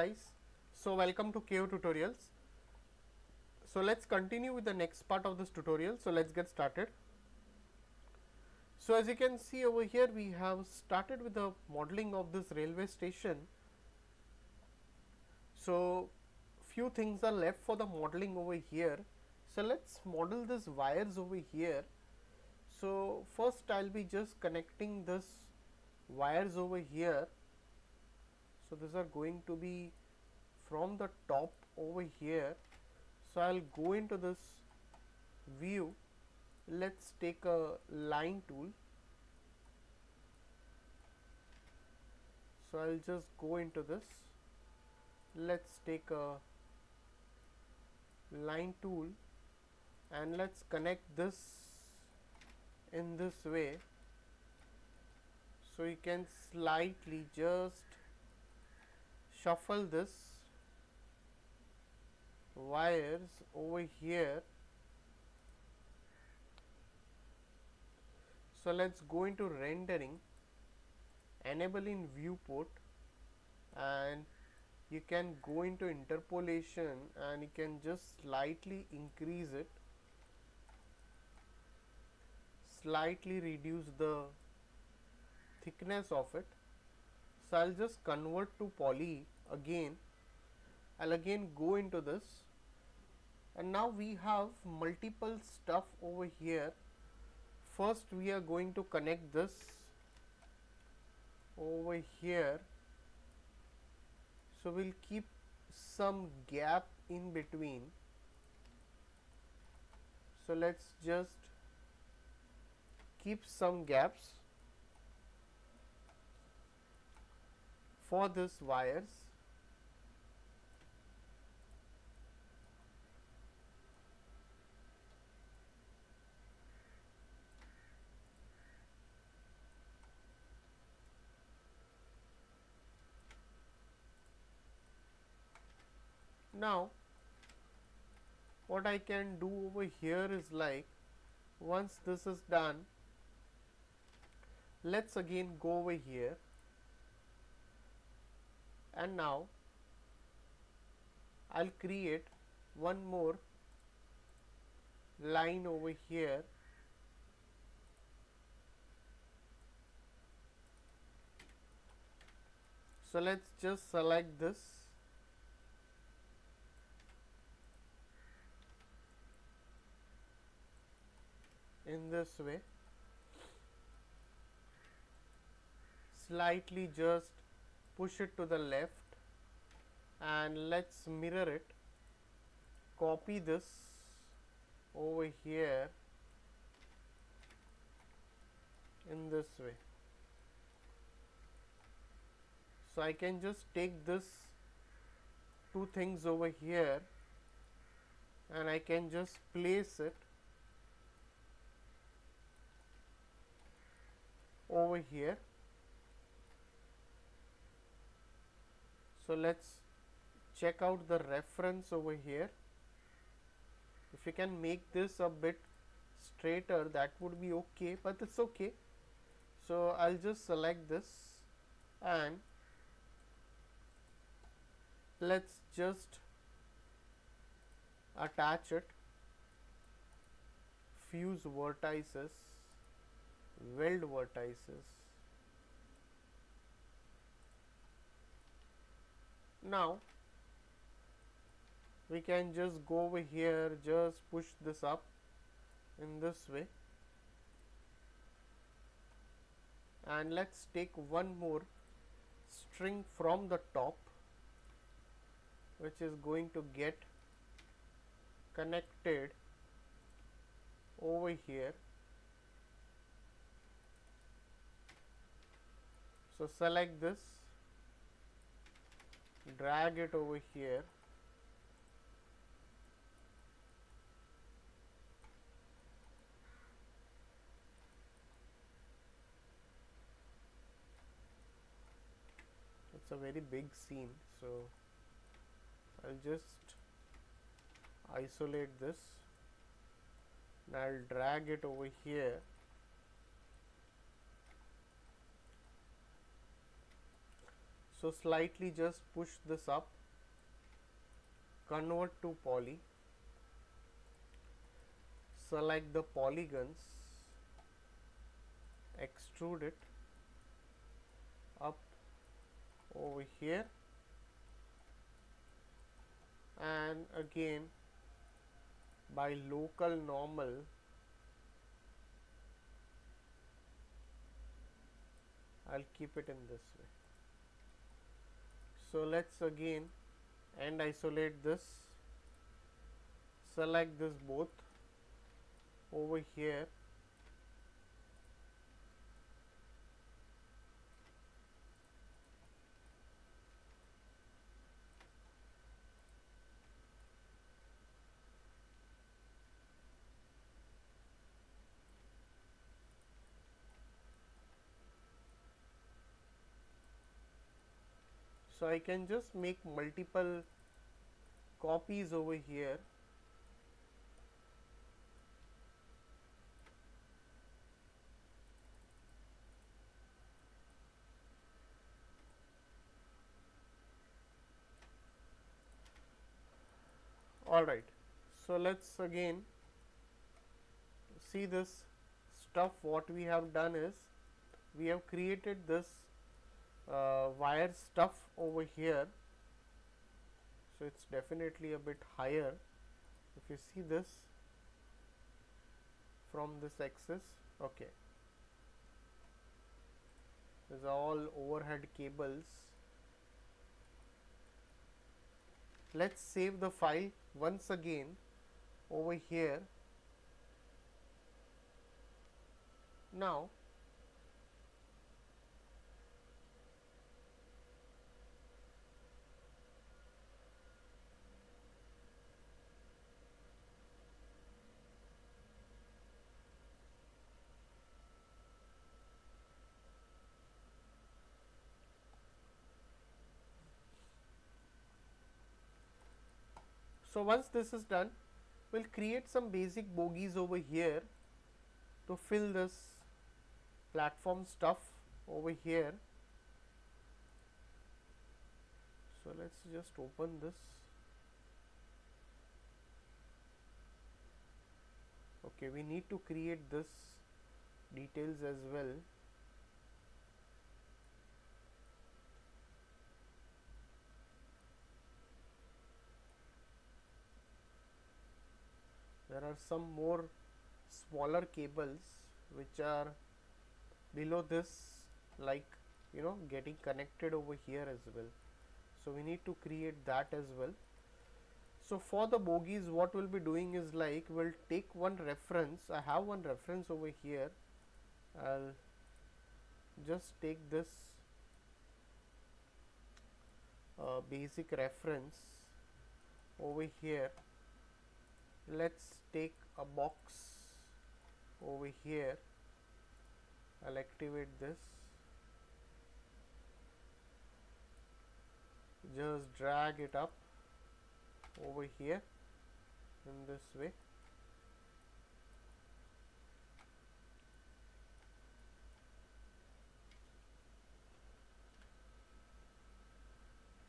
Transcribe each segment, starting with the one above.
guys, so welcome to KO tutorials. So let's continue with the next part of this tutorial. So let's get started. So as you can see over here, we have started with the modeling of this railway station. So few things are left for the modeling over here. So let's model this wires over here. So first I'll be just connecting this wires over here. So these are going to be from the top over here. So I'll go into this view. Let's take a line tool. So I'll just go into this. Let's take a line tool and let's connect this in this way. So you can slightly just shuffle this wires over here. So let's go into rendering, enable in viewport, and you can go into interpolation and you can just slightly increase it, slightly reduce the thickness of it. So I'll just convert to poly again. I'll again go into this, and now we have multiple stuff over here. First we are going to connect this over here. So we'll keep some gap in between. So let's just keep some gaps for this wires. Now what I can do over here is, like, once this is done, let's again go over here, and now I'll create one more line over here. So let's just select this in this way, slightly just push it to the left, and let's mirror it, copy this over here in this way. So I can just take this two things over here and I can just place it over here. So let's check out the reference over here. If you can make this a bit straighter, that would be okay, but it's okay. So I'll just select this and let's just attach it, fuse vertices, weld vertices. Now we can just go over here, just push this up in this way, and let's take one more string from the top, which is going to get connected over here. So select this, drag it over here, it's a very big scene, so I'll just isolate this and I'll drag it over here. So slightly just push this up, convert to poly, select the polygons, extrude it up over here, and again by local normal I'll keep it in this way. So let's again and isolate this, select this both over here, so I can just make multiple copies over here. Alright, so let's again see this stuff. What we have done is we have created this wire stuff over here. So it's definitely a bit higher. If you see this from this axis, okay, these are all overhead cables. Let's save the file once again over here. Now so once this is done, we'll create some basic bogies over here to fill this platform stuff over here. So let's just open this. Okay, we need to create this details as well. There are some more smaller cables which are below this, like getting connected over here as well. So we need to create that as well. So for the bogies, what we'll be doing is like we'll take one reference. I have one reference over here. I'll just take this basic reference over here. Let's take a box over here. I'll activate this. Just drag it up over here in this way.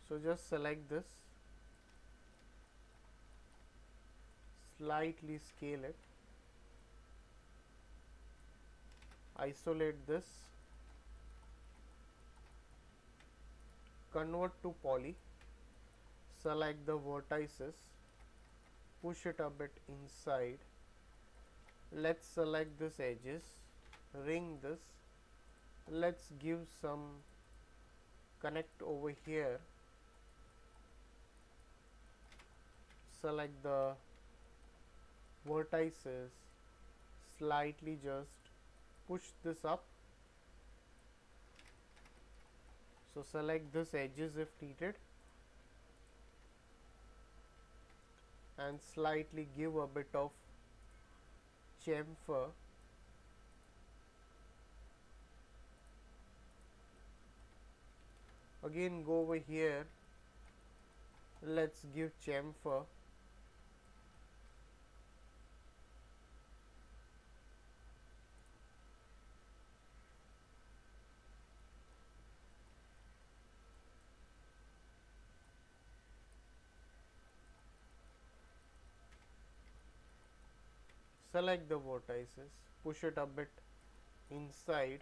So just select this, slightly scale it, isolate this, convert to poly, select the vertices, push it a bit inside. Let's select this edges, ring this, let's give some connect over here, select the vertices, slightly just push this up. So select this edges if needed and slightly give a bit of chamfer. Again go over here, let's give chamfer. select the vertices, push it a bit inside,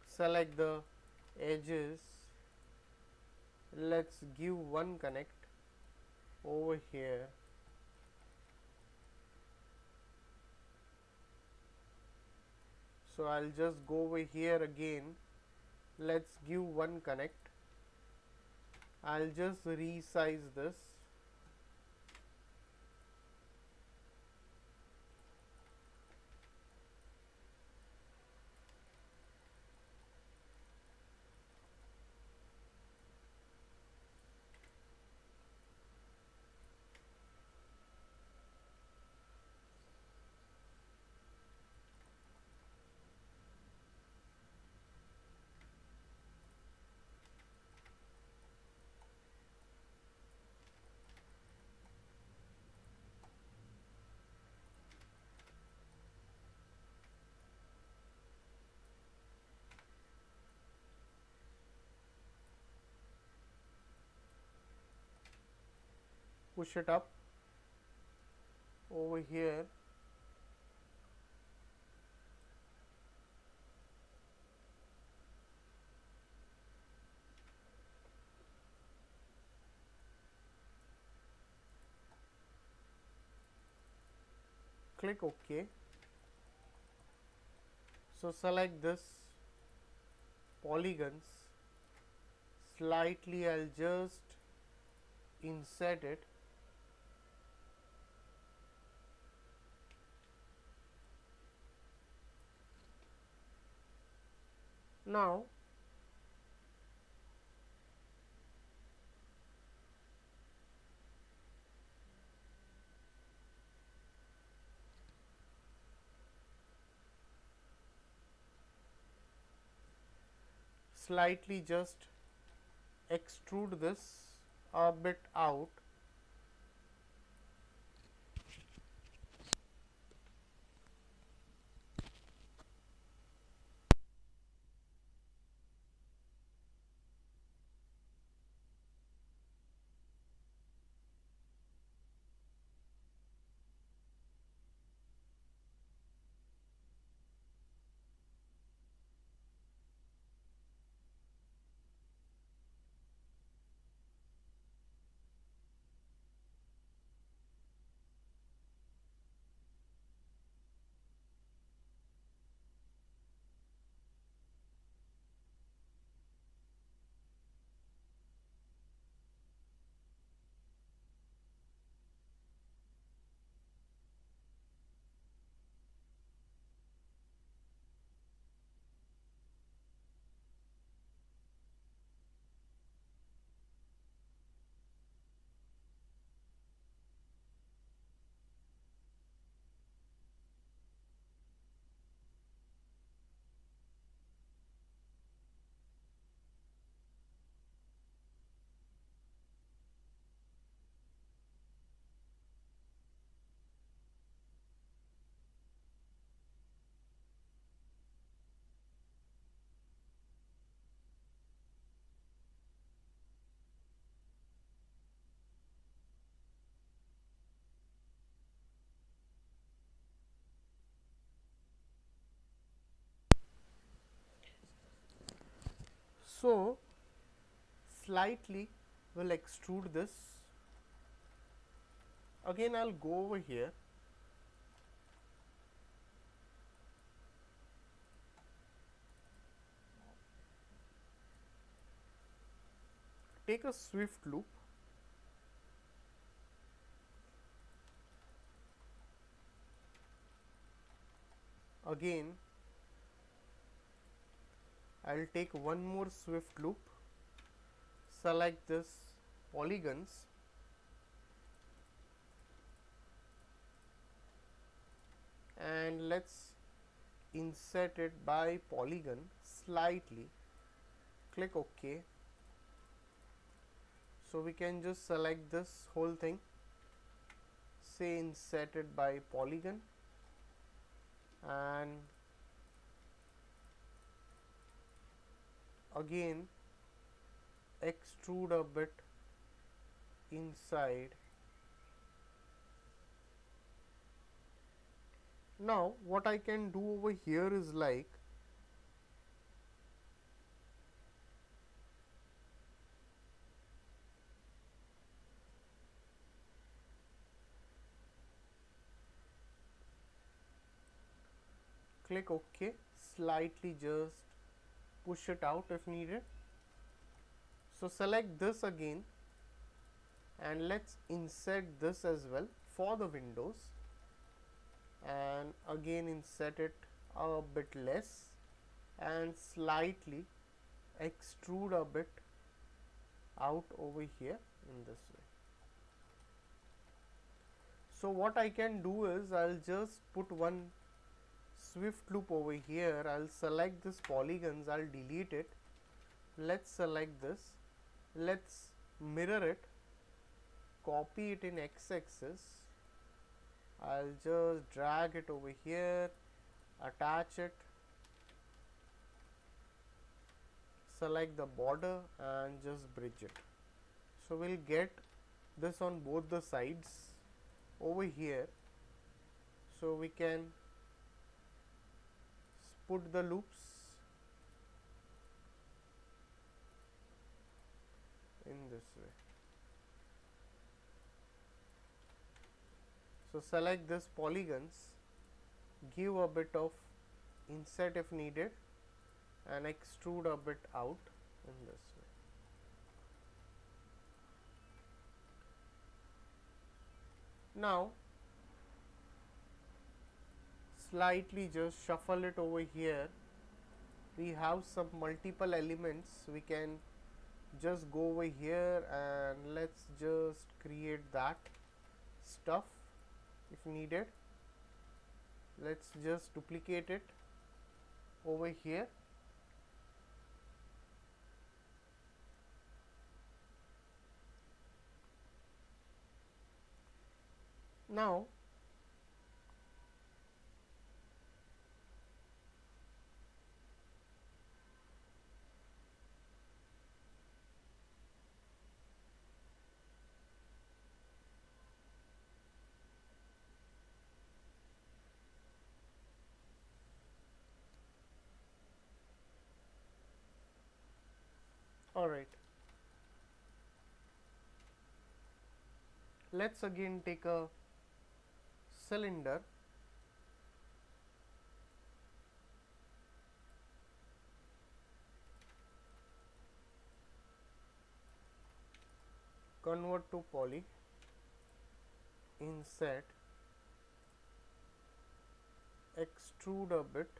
select the edges, let's give one connect over here. So I'll just go over here again, let's give one connect. I'll just resize this. Push it up over here. Click OK. So select this polygons, slightly I'll just insert it. Now slightly just extrude this a bit out. So slightly will extrude this. Again I'll go over here, take a swift loop, again I'll take one more swift loop, select this polygons, and let's insert it by polygon slightly, click OK. So we can just select this whole thing, say insert it by polygon, and again extrude a bit inside. Now what I can do over here is like, click OK, slightly just push it out if needed. So select this again and let's insert this as well for the windows, and again insert it a bit less and slightly extrude a bit out over here in this way. So what I can do is I'll just put one swift loop over here. I'll select this polygons, I'll delete it. Let's select this, let's mirror it, copy it in x-axis. I'll just drag it over here, attach it, select the border and just bridge it. So we'll get this on both the sides over here. So we can put the loops in this way. So select this polygons, give a bit of inset if needed and extrude a bit out in this way. Now slightly just shuffle it over here. We have some multiple elements, we can just go over here and let's just create that stuff if needed. Let's just duplicate it over here. Now alright, let's again take a cylinder, convert to poly, insert, extrude a bit,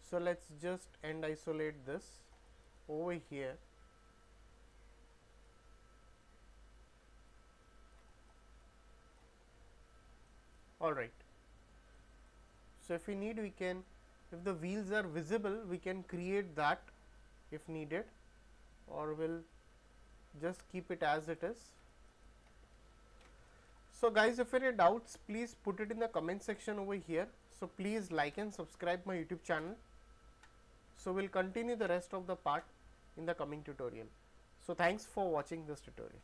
so let's just end isolate this over here. Alright, so if we need, we can, if the wheels are visible, we can create that if needed, or we'll just keep it as it is. So guys, if any doubts, please put it in the comment section over here. So please like and subscribe my YouTube channel. So we'll continue the rest of the part in the coming tutorial. So thanks for watching this tutorial.